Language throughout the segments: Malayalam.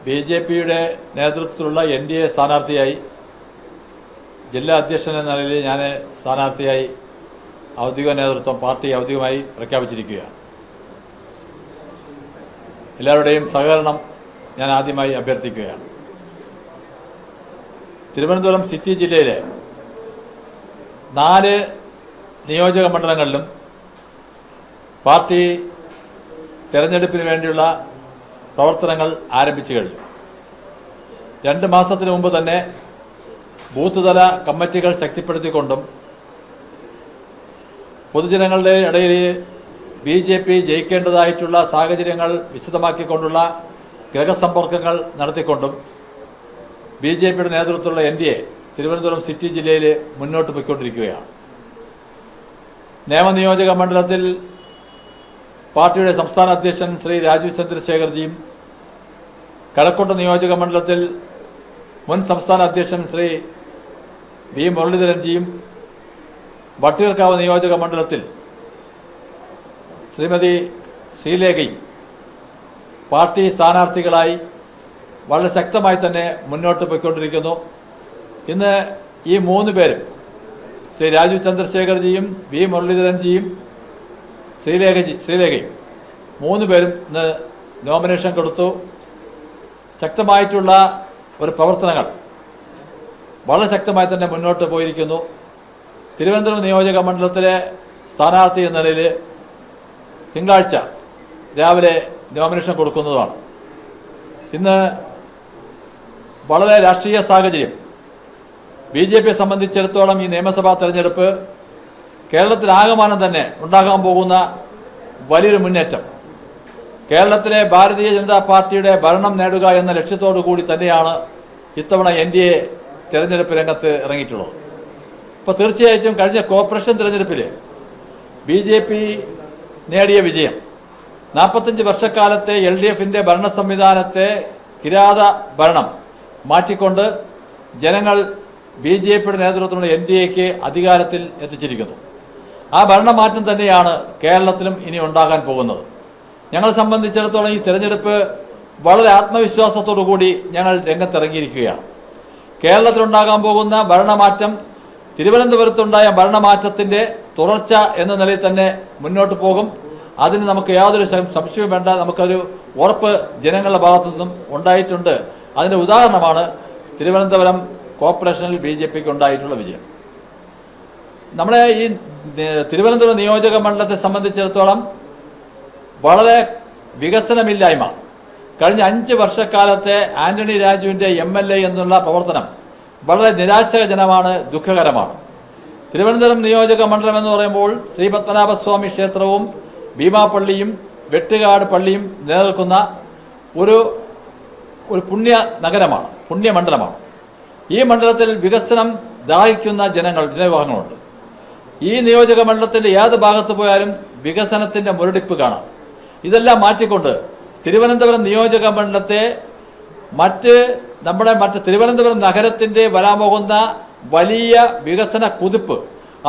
ബി.ജെ.പിയുടെ നേതൃത്വത്തിലുള്ള NDA സ്ഥാനാർത്ഥിയായി ജില്ലാ അധ്യക്ഷൻ എന്ന നിലയിൽ ഞാൻ സ്ഥാനാർത്ഥിയായി ഔദ്യോഗിക നേതൃത്വം പാർട്ടി ഔദ്യോഗികമായി പ്രഖ്യാപിച്ചിരിക്കുകയാണ്. എല്ലാവരുടെയും സഹകരണം ഞാൻ ആദ്യമായി അഭ്യർത്ഥിക്കുകയാണ്. തിരുവനന്തപുരം സിറ്റി ജില്ലയിലെ 4 നിയോജക മണ്ഡലങ്ങളിലും പാർട്ടി തെരഞ്ഞെടുപ്പിന് വേണ്ടിയുള്ള പ്രവർത്തനങ്ങൾ ആരംഭിച്ചു കഴിഞ്ഞു. 2 മാസത്തിന് മുമ്പ് തന്നെ ബൂത്ത് തല കമ്മിറ്റികൾ ശക്തിപ്പെടുത്തിക്കൊണ്ടും പൊതുജനങ്ങളുടെ ഇടയിൽ BJP ജയിക്കേണ്ടതായിട്ടുള്ള സാഹചര്യങ്ങൾ വിശദമാക്കിക്കൊണ്ടുള്ള ഗ്രഹസമ്പർക്കങ്ങൾ നടത്തിക്കൊണ്ടും BJPയുടെ നേതൃത്വത്തിലുള്ള NDA തിരുവനന്തപുരം സിറ്റി ജില്ലയിൽ മുന്നോട്ട് പോയിക്കൊണ്ടിരിക്കുകയാണ്. നിയമനിയോജക മണ്ഡലത്തിൽ പാർട്ടിയുടെ സംസ്ഥാന അധ്യക്ഷൻ ശ്രീ രാജീവ് ചന്ദ്രശേഖർജിയും, കഴക്കൂട്ടം നിയോജക മണ്ഡലത്തിൽ മുൻ സംസ്ഥാന അധ്യക്ഷൻ ശ്രീ വി മുരളീധരൻജിയും, വട്ടിയൂർക്കാവ് നിയോജക മണ്ഡലത്തിൽ ശ്രീമതി ശ്രീലേഖയും പാർട്ടി സ്ഥാനാർത്ഥികളായി വളരെ ശക്തമായി തന്നെ മുന്നോട്ട് പോയിക്കൊണ്ടിരിക്കുന്നു. ഇന്ന് ഈ 3 പേരും ശ്രീ രാജീവ് ചന്ദ്രശേഖർജിയും വി മുരളീധരൻജിയും ശ്രീലേഖയും 3 പേരും ഇന്ന് നോമിനേഷൻ കൊടുത്തു. ശക്തമായിട്ടുള്ള ഒരു പ്രവർത്തനങ്ങൾ വളരെ ശക്തമായി തന്നെ മുന്നോട്ട് പോയിരിക്കുന്നു. തിരുവനന്തപുരം നിയോജക മണ്ഡലത്തിലെ സ്ഥാനാർത്ഥി എന്ന നിലയിൽ തിങ്കളാഴ്ച രാവിലെ നോമിനേഷൻ കൊടുക്കുന്നതാണ്. ഇന്ന് വളരെ രാഷ്ട്രീയ സാഹചര്യം BJPയെ സംബന്ധിച്ചിടത്തോളം ഈ നിയമസഭാ തെരഞ്ഞെടുപ്പ് കേരളത്തിലാകമാനം തന്നെ ഉണ്ടാകാൻ പോകുന്ന വലിയൊരു മുന്നേറ്റം, കേരളത്തിലെ ഭാരതീയ ജനതാ പാർട്ടിയുടെ ഭരണം നേടുക എന്ന ലക്ഷ്യത്തോടു കൂടി തന്നെയാണ് ഇത്തവണ NDA തെരഞ്ഞെടുപ്പ് രംഗത്ത് ഇറങ്ങിയിട്ടുള്ളത്. ഇപ്പോൾ തീർച്ചയായിട്ടും കഴിഞ്ഞ കോർപ്പറേഷൻ തെരഞ്ഞെടുപ്പിൽ BJP നേടിയ വിജയം 45 വർഷക്കാലത്തെ LDFന്റെ ഭരണ സംവിധാനത്തെ കിരാത ഭരണം മാറ്റിക്കൊണ്ട് ജനങ്ങൾ BJPയുടെ നേതൃത്വത്തിലുള്ള NDAക്ക് അധികാരത്തിൽ എത്തിച്ചിരിക്കുന്നു. ആ ഭരണമാറ്റം തന്നെയാണ് കേരളത്തിലും ഇനി ഉണ്ടാകാൻ പോകുന്നത്. ഞങ്ങളെ സംബന്ധിച്ചിടത്തോളം ഈ തെരഞ്ഞെടുപ്പ് വളരെ ആത്മവിശ്വാസത്തോടു കൂടി ഞങ്ങൾ രംഗത്തിറങ്ങിയിരിക്കുകയാണ്. കേരളത്തിലുണ്ടാകാൻ പോകുന്ന ഭരണമാറ്റം തിരുവനന്തപുരത്തുണ്ടായ ഭരണമാറ്റത്തിൻ്റെ തുടർച്ച എന്ന നിലയിൽ തന്നെ മുന്നോട്ട് പോകും. അതിന് നമുക്ക് യാതൊരു സംശയവും വേണ്ട. നമുക്കൊരു ഉറപ്പ് ജനങ്ങളുടെ ഭാഗത്തു നിന്നും ഉണ്ടായിട്ടുണ്ട്. അതിൻ്റെ ഉദാഹരണമാണ് തിരുവനന്തപുരം കോർപ്പറേഷനിൽ BJPക്ക് ഉണ്ടായിട്ടുള്ള വിജയം. നമ്മുടെ ഈ തിരുവനന്തപുരം നിയോജക മണ്ഡലത്തെ സംബന്ധിച്ചിടത്തോളം വളരെ വികസനമില്ലായ്മ, കഴിഞ്ഞ 5 വർഷക്കാലത്തെ ആന്റണി രാജുവിൻ്റെ MLA എന്നുള്ള പ്രവർത്തനം വളരെ നിരാശാജനകമാണ്, ദുഃഖകരമാണ്. തിരുവനന്തപുരം നിയോജക മണ്ഡലം എന്ന് പറയുമ്പോൾ ശ്രീ പത്മനാഭസ്വാമി ക്ഷേത്രവും ഭീമാപള്ളിയും വെട്ടുകാട് പള്ളിയും നിലനിൽക്കുന്ന ഒരു പുണ്യ നഗരമാണ്, പുണ്യമണ്ഡലമാണ്. ഈ മണ്ഡലത്തിൽ വികസനം ദാഹിക്കുന്ന ജനവിഭാഗങ്ങളുണ്ട്. ഈ നിയോജക മണ്ഡലത്തിൻ്റെ ഏത് ഭാഗത്ത് പോയാലും വികസനത്തിൻ്റെ മുരടിപ്പ് കാണാം. ഇതെല്ലാം മാറ്റിക്കൊണ്ട് തിരുവനന്തപുരം നിയോജക മണ്ഡലത്തെ മറ്റ് തിരുവനന്തപുരം നഗരത്തിൻ്റെ വരാൻ പോകുന്ന വലിയ വികസന കുതിപ്പ്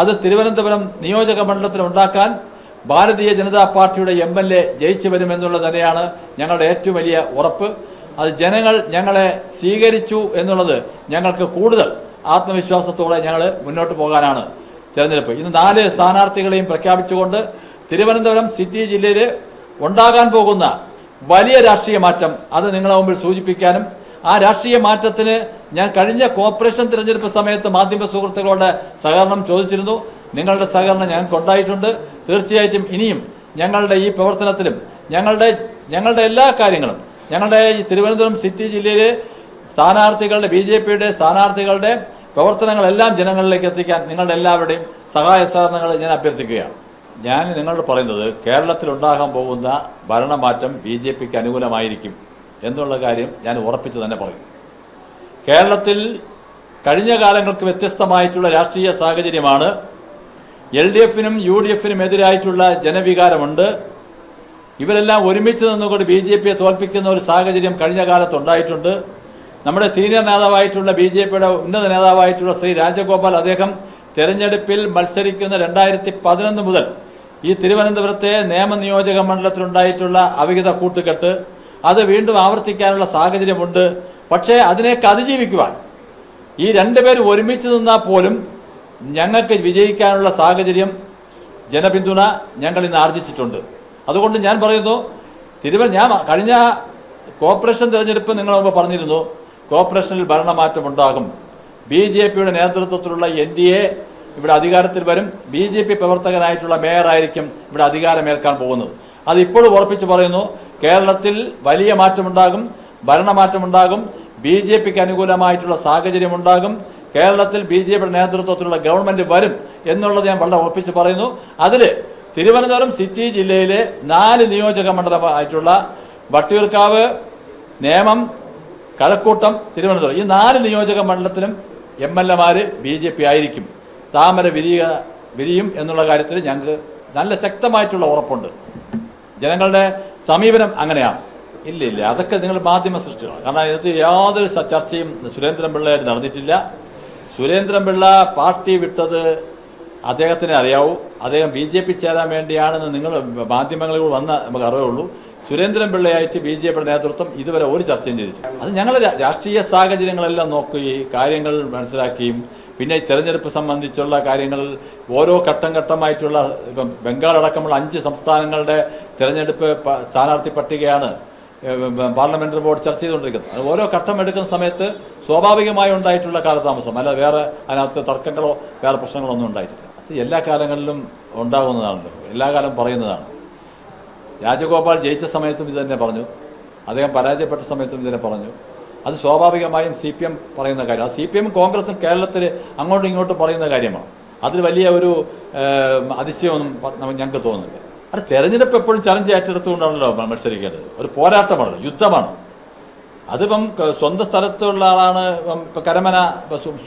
അത് തിരുവനന്തപുരം നിയോജക മണ്ഡലത്തിൽ ഉണ്ടാക്കാൻ ഭാരതീയ ജനതാ പാർട്ടിയുടെ MLA ജയിച്ചു വരുമെന്നുള്ളത് തന്നെയാണ് ഞങ്ങളുടെ ഏറ്റവും വലിയ ഉറപ്പ്. അത് ജനങ്ങൾ ഞങ്ങളെ സ്വീകരിച്ചു എന്നുള്ളത് ഞങ്ങൾക്ക് കൂടുതൽ ആത്മവിശ്വാസത്തോടെ ഞങ്ങൾ മുന്നോട്ട് പോകാനാണ് തിരഞ്ഞെടുപ്പ്. ഇന്ന് 4 സ്ഥാനാർത്ഥികളെയും പ്രഖ്യാപിച്ചുകൊണ്ട് തിരുവനന്തപുരം സിറ്റി ജില്ലയിൽ ഉണ്ടാകാൻ പോകുന്ന വലിയ രാഷ്ട്രീയ മാറ്റം അത് നിങ്ങളെ മുമ്പിൽ സൂചിപ്പിക്കാനും ആ രാഷ്ട്രീയ മാറ്റത്തിന് ഞാൻ കഴിഞ്ഞ കോർപ്പറേഷൻ തിരഞ്ഞെടുപ്പ് സമയത്ത് മാധ്യമ സുഹൃത്തുക്കളുടെ സഹകരണം ചോദിച്ചിരുന്നു. നിങ്ങളുടെ സഹകരണം ഞങ്ങൾക്ക് ഉണ്ടായിട്ടുണ്ട്. തീർച്ചയായിട്ടും ഇനിയും ഞങ്ങളുടെ ഈ പ്രവർത്തനത്തിലും ഞങ്ങളുടെ എല്ലാ കാര്യങ്ങളും ഞങ്ങളുടെ ഈ തിരുവനന്തപുരം സിറ്റി ജില്ലയിലെ സ്ഥാനാർത്ഥികളുടെ BJPയുടെ സ്ഥാനാർത്ഥികളുടെ പ്രവർത്തനങ്ങളെല്ലാം ജനങ്ങളിലേക്ക് എത്തിക്കാൻ നിങ്ങളുടെ എല്ലാവരുടെയും സഹായ സഹകരണങ്ങൾ ഞാൻ അഭ്യർത്ഥിക്കുകയാണ്. ഞാൻ നിങ്ങളോട് പറയുന്നത് കേരളത്തിലുണ്ടാകാൻ പോകുന്ന ഭരണമാറ്റം BJPക്ക് അനുകൂലമായിരിക്കും എന്നുള്ള കാര്യം ഞാൻ ഉറപ്പിച്ച് തന്നെ പറയും. കേരളത്തിൽ കഴിഞ്ഞ കാലങ്ങൾക്ക് വ്യത്യസ്തമായിട്ടുള്ള രാഷ്ട്രീയ സാഹചര്യമാണ്. LDFനും UDFനും എതിരായിട്ടുള്ള ജനവികാരമുണ്ട്. ഇവരെല്ലാം ഒരുമിച്ച് നിന്നുകൊണ്ട് BJPയെ തോൽപ്പിക്കുന്ന ഒരു സാഹചര്യം കഴിഞ്ഞ കാലത്തുണ്ടായിട്ടുണ്ട്. നമ്മുടെ സീനിയർ നേതാവായിട്ടുള്ള BJPയുടെ ഉന്നത നേതാവായിട്ടുള്ള ശ്രീ രാജഗോപാൽ അദ്ദേഹം തെരഞ്ഞെടുപ്പിൽ മത്സരിക്കുന്ന 2011 മുതൽ ഈ തിരുവനന്തപുരത്തെ നിയമനിയോജക മണ്ഡലത്തിലുണ്ടായിട്ടുള്ള അവിഹിത കൂട്ടുകെട്ട് അത് വീണ്ടും ആവർത്തിക്കാനുള്ള സാഹചര്യമുണ്ട്. പക്ഷേ അതിനെയൊക്കെ അതിജീവിക്കുവാൻ ഈ രണ്ടുപേരും ഒരുമിച്ച് നിന്നാൽ പോലും ഞങ്ങൾക്ക് വിജയിക്കാനുള്ള സാഹചര്യം ജനപിന്തുണ ഞങ്ങൾ ഇന്ന് ആർജിച്ചിട്ടുണ്ട്. അതുകൊണ്ട് ഞാൻ പറയുന്നു, ഞാൻ കഴിഞ്ഞ കോർപ്പറേഷൻ തിരഞ്ഞെടുപ്പ് നിങ്ങൾ മുമ്പ് പറഞ്ഞിരുന്നു, കോർപ്പറേഷനിൽ ഭരണമാറ്റമുണ്ടാകും, BJPയുടെ നേതൃത്വത്തിലുള്ള NDA ഇവിടെ അധികാരത്തിൽ വരും, BJP പ്രവർത്തകനായിട്ടുള്ള മേയറായിരിക്കും ഇവിടെ അധികാരമേൽക്കാൻ പോകുന്നത്. അതിപ്പോഴും ഉറപ്പിച്ച് പറയുന്നു, കേരളത്തിൽ വലിയ മാറ്റമുണ്ടാകും, ഭരണമാറ്റമുണ്ടാകും, BJPക്ക് അനുകൂലമായിട്ടുള്ള സാഹചര്യമുണ്ടാകും, കേരളത്തിൽ BJPയുടെ നേതൃത്വത്തിലുള്ള ഗവൺമെൻറ് വരും എന്നുള്ളത് ഞാൻ വളരെ ഉറപ്പിച്ച് പറയുന്നു. അതിൽ തിരുവനന്തപുരം സിറ്റി ജില്ലയിലെ 4 നിയോജക മണ്ഡലമായിട്ടുള്ള വട്ടിയൂർക്കാവ്, നേമം, കഴക്കൂട്ടം, തിരുവനന്തപുരം, ഈ 4 നിയോജക മണ്ഡലത്തിലും MLA-മാർ BJP ആയിരിക്കും. താമര വിരിയും എന്നുള്ള കാര്യത്തിൽ ഞങ്ങൾക്ക് നല്ല ശക്തമായിട്ടുള്ള ഉറപ്പുണ്ട്. ജനങ്ങളുടെ സമീപനം അങ്ങനെയാണ്. ഇല്ല, അതൊക്കെ നിങ്ങൾ മാധ്യമ സൃഷ്ടികളാണ്. കാരണം ഇതിനകത്ത് യാതൊരു ചർച്ചയും സുരേന്ദ്രൻപിള്ളയായിട്ട് നടന്നിട്ടില്ല. സുരേന്ദ്രൻപിള്ള പാർട്ടി വിട്ടത് അദ്ദേഹത്തിനെ അറിയാവൂ. അദ്ദേഹം BJP ചേരാൻ വേണ്ടിയാണെന്ന് നിങ്ങൾ മാധ്യമങ്ങളിൽ വന്ന നമുക്ക് അറിയുള്ളൂ. സുരേന്ദ്രൻപിള്ളയായിട്ട് BJPയുടെ നേതൃത്വം ഇതുവരെ ഒരു ചർച്ചയും ചെയ്തിട്ടില്ല. അത് ഞങ്ങൾ രാഷ്ട്രീയ സാഹചര്യങ്ങളെല്ലാം നോക്കുകയും കാര്യങ്ങൾ മനസ്സിലാക്കുകയും പിന്നെ ഈ തെരഞ്ഞെടുപ്പ് സംബന്ധിച്ചുള്ള കാര്യങ്ങൾ ഓരോ ഘട്ടമായിട്ടുള്ള ഇപ്പം ബംഗാൾ അടക്കമുള്ള 5 സംസ്ഥാനങ്ങളുടെ തെരഞ്ഞെടുപ്പ് സ്ഥാനാർത്ഥി പട്ടികയാണ് പാർലമെന്ററി ബോർഡ് ചർച്ച ചെയ്തുകൊണ്ടിരിക്കുന്നത്. അത് ഓരോ ഘട്ടം എടുക്കുന്ന സമയത്ത് സ്വാഭാവികമായി ഉണ്ടായിട്ടുള്ള കാലതാമസം, അല്ല വേറെ അതിനകത്ത് തർക്കങ്ങളോ വേറെ പ്രശ്നങ്ങളോ ഒന്നും ഉണ്ടായിട്ടില്ല. അത് എല്ലാ കാലങ്ങളിലും ഉണ്ടാകുന്നതാണല്ലോ, എല്ലാ കാലം പറയുന്നതാണ്. രാജഗോപാൽ ജയിച്ച സമയത്തും ഇത് തന്നെ പറഞ്ഞു, അദ്ദേഹം പരാജയപ്പെട്ട സമയത്തും ഇതിനെ പറഞ്ഞു. അത് സ്വാഭാവികമായും CPM പറയുന്ന കാര്യം. അത് CPM കോൺഗ്രസും കേരളത്തിൽ അങ്ങോട്ടും ഇങ്ങോട്ടും പറയുന്ന കാര്യമാണ്. അതിൽ വലിയ ഒരു അതിശയമൊന്നും ഞങ്ങൾക്ക് തോന്നുന്നില്ല. അത് തെരഞ്ഞെടുപ്പ് എപ്പോഴും ചലഞ്ച് ഏറ്റെടുത്തുകൊണ്ടാണല്ലോ മത്സരിക്കേണ്ടത്. ഒരു പോരാട്ടമാണ്, യുദ്ധമാണ്. അതിപ്പം സ്വന്തം സ്ഥലത്തുള്ള ആളാണ്. ഇപ്പം കരമന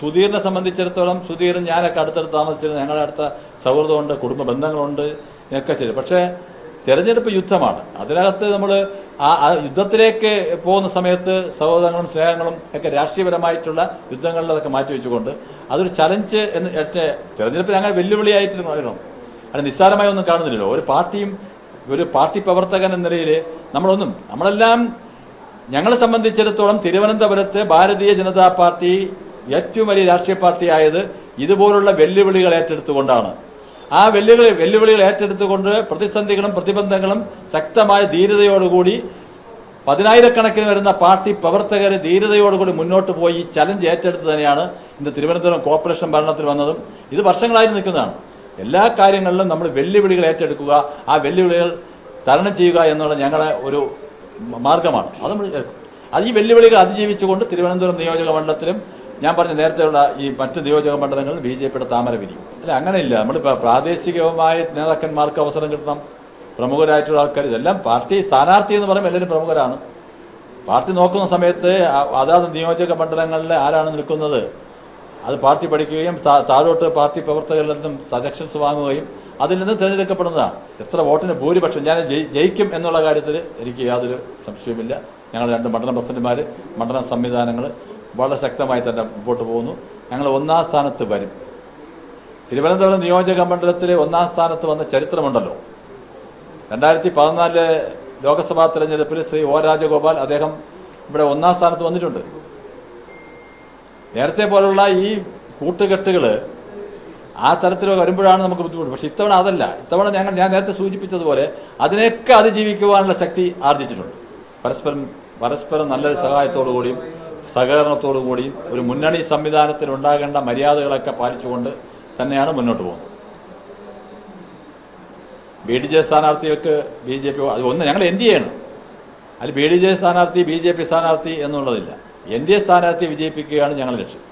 സുധീറിനെ സംബന്ധിച്ചിടത്തോളം, സുധീറും ഞാനൊക്കെ അടുത്തടുത്ത് താമസിച്ചിരുന്ന ഞങ്ങളുടെ അടുത്ത സൗഹൃദമുണ്ട്, കുടുംബ ബന്ധങ്ങളുണ്ട്, ഒക്കെ ശരി. പക്ഷേ തെരഞ്ഞെടുപ്പ് യുദ്ധമാണ്. അതിനകത്ത് നമ്മൾ ആ യുദ്ധത്തിലേക്ക് പോകുന്ന സമയത്ത് സൗഹൃദങ്ങളും സ്നേഹങ്ങളും ഒക്കെ രാഷ്ട്രീയപരമായിട്ടുള്ള യുദ്ധങ്ങളിലതൊക്കെ മാറ്റിവെച്ചുകൊണ്ട് അതൊരു ചലഞ്ച് എന്ന് തെരഞ്ഞെടുപ്പിൽ അങ്ങനെ വെല്ലുവിളിയായിട്ട് പറയണം. അത് നിസ്സാരമായി ഒന്നും കാണുന്നില്ലല്ലോ. ഒരു പാർട്ടി പ്രവർത്തകൻ എന്ന നിലയിൽ നമ്മളെല്ലാം ഞങ്ങളെ സംബന്ധിച്ചിടത്തോളം തിരുവനന്തപുരത്ത് ഭാരതീയ ജനതാ പാർട്ടി ഏറ്റവും വലിയ രാഷ്ട്രീയ പാർട്ടി ആയത് ഇതുപോലുള്ള വെല്ലുവിളികൾ ഏറ്റെടുത്തുകൊണ്ടാണ്. ആ വെല്ലുവിളികൾ ഏറ്റെടുത്തുകൊണ്ട് പ്രതിസന്ധികളും പ്രതിബന്ധങ്ങളും ശക്തമായ ധീരതയോടുകൂടി 10,000-കണക്കിന് വരുന്ന പാർട്ടി പ്രവർത്തകർ ധീരതയോടുകൂടി മുന്നോട്ട് പോയി ചലഞ്ച് ഏറ്റെടുത്ത് തന്നെയാണ് ഇന്ന് തിരുവനന്തപുരം കോർപ്പറേഷൻ ഭരണത്തിൽ വന്നതും. ഇത് വർഷങ്ങളായി നിൽക്കുന്നതാണ്. എല്ലാ കാര്യങ്ങളിലും നമ്മൾ വെല്ലുവിളികൾ ഏറ്റെടുക്കുക, ആ വെല്ലുവിളികൾ തരണം ചെയ്യുക എന്നുള്ള ഞങ്ങളുടെ ഒരു മാർഗമാണ്. അത് ഈ വെല്ലുവിളികൾ അതിജീവിച്ചുകൊണ്ട് തിരുവനന്തപുരം നിയോജക മണ്ഡലത്തിലും ഞാൻ പറഞ്ഞ നേരത്തെയുള്ള ഈ മറ്റ് നിയോജക മണ്ഡലങ്ങളിൽ BJPയുടെ താമര വിരിയും. അല്ല, അങ്ങനെയില്ല. നമ്മൾ പ്രാദേശികമായ നേതാക്കന്മാർക്ക് അവസരം കിട്ടണം, പ്രമുഖരായിട്ടുള്ള ആൾക്കാർ. ഇതെല്ലാം പാർട്ടി സ്ഥാനാർത്ഥി എന്ന് പറയുമ്പോൾ എല്ലാവരും പ്രമുഖരാണ്. പാർട്ടി നോക്കുന്ന സമയത്ത് അതാത് നിയോജക മണ്ഡലങ്ങളിൽ ആരാണ് നിൽക്കുന്നത് അത് പാർട്ടി പഠിക്കുകയും താഴോട്ട് പാർട്ടി പ്രവർത്തകരിൽ നിന്നും സജഷൻസ് വാങ്ങുകയും അതിൽ നിന്ന് തിരഞ്ഞെടുക്കപ്പെടുന്നതാണ്. എത്ര വോട്ടിന് ഭൂരിപക്ഷം ഞാൻ ജയിക്കും എന്നുള്ള കാര്യത്തിൽ എനിക്ക് യാതൊരു സംശയവുമില്ല. ഞങ്ങൾ 2 മണ്ഡലം പ്രസിഡന്റുമാർ, മണ്ഡലം സംവിധാനങ്ങൾ വളരെ ശക്തമായി തന്നെ മുമ്പോട്ട് പോകുന്നു. ഞങ്ങൾ 1-ാം സ്ഥാനത്ത് വരും. തിരുവനന്തപുരം നിയോജക മണ്ഡലത്തിൽ 1-ാം സ്ഥാനത്ത് വന്ന ചരിത്രമുണ്ടല്ലോ. 2014 ലോക്സഭാ തെരഞ്ഞെടുപ്പിൽ ശ്രീ O. രാജഗോപാൽ അദ്ദേഹം ഇവിടെ 1-ാം സ്ഥാനത്ത് വന്നിട്ടുണ്ട്. നേരത്തെ പോലുള്ള ഈ കൂട്ടുകെട്ടുകൾ ആ തരത്തിൽ വരുമ്പോഴാണ് നമുക്ക് ബുദ്ധിമുട്ട്. പക്ഷെ ഇത്തവണ അതല്ല. ഇത്തവണ ഞാൻ നേരത്തെ സൂചിപ്പിച്ചതുപോലെ അതിനെയൊക്കെ അതിജീവിക്കുവാനുള്ള ശക്തി ആർജിച്ചിട്ടുണ്ട്. പരസ്പരം നല്ലൊരു സഹായത്തോടു കൂടിയും സഹകരണത്തോടു കൂടിയും ഒരു മുന്നണി സംവിധാനത്തിൽ ഉണ്ടാകേണ്ട മര്യാദകളൊക്കെ പാലിച്ചുകൊണ്ട് തന്നെയാണ് മുന്നോട്ട് പോകുന്നത്. BDJ സ്ഥാനാർത്ഥികൾക്ക് BJP ഒന്ന് ഞങ്ങൾ NDA ആണ്. അതിൽ BDJ സ്ഥാനാർത്ഥി BJP സ്ഥാനാർത്ഥി എന്നുള്ളതില്ല. NDA സ്ഥാനാർത്ഥി വിജയിപ്പിക്കുകയാണ് ഞങ്ങളുടെ ലക്ഷ്യം.